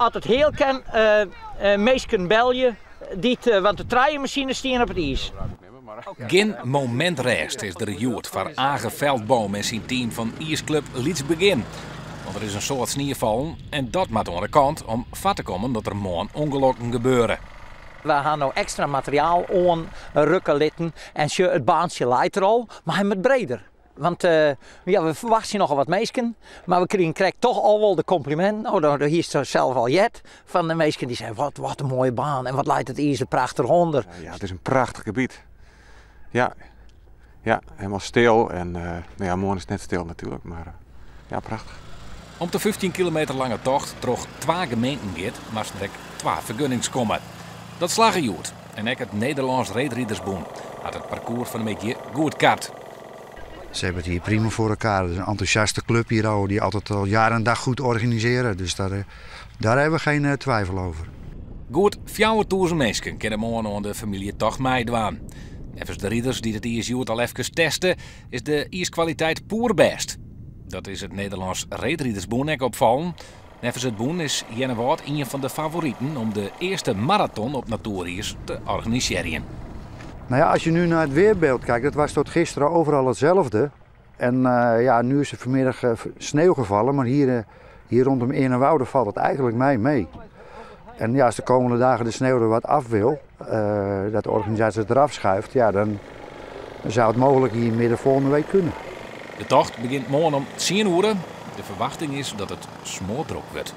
als het heel kan, meesken belje, want de traaimachines staan op het ijs. Geen momentrest is er joerd voor Age Veldboom en zijn team van ijsclub Liets Begin. Want er is een soort sneeuwval en dat moet aan de kant om vat te komen dat er morgen ongelukken gebeuren. We gaan nou extra materiaal aan rukken litten en het baantje leidt er al, maar hij moet breder. Want we verwachten nogal wat meesken, maar we krijgen toch al wel de compliment. Oh, hier is er zelf al jet van de meesken die zeggen wat een mooie baan en wat leidt het ijs prachtig onder. Ja, het is een prachtig gebied. Ja, helemaal stil en morgen is het net stil natuurlijk, maar ja, prachtig. Om de 15 kilometer lange tocht troch 2 gemeenten gaat, maar strek 2 vergunnings komen. Dat slagen joert en ook het Nederlands Reedriedersbond had het parcours van een beetje goed kaart. Ze hebben het hier prima voor elkaar. Het is een enthousiaste club hier die altijd al jaar en dag goed organiseren. Dus daar hebben we geen twijfel over. Goed 4.000 mensen kunnen morgen aan de familietocht meedoen. Even de rieders die het ijsjoert al even testen, is de ijskwaliteit poer best. Dat is het Nederlands Reedriedersbond ook opvallen. Nevens het boen is Jennewoord een van de favorieten om de eerste marathon op natuurijs te organiseren. Nou ja, als je nu naar het weerbeeld kijkt, dat was tot gisteren overal hetzelfde. En nu is er vanmiddag sneeuw gevallen, maar hier rondom Eenenwoude valt het eigenlijk mee. En ja, als de komende dagen de sneeuw er wat af wil, dat de organisatie het eraf schuift, ja, dan zou het mogelijk hier midden volgende week kunnen. De tocht begint morgen om 10 uur. De verwachting is dat het smoordruk wordt.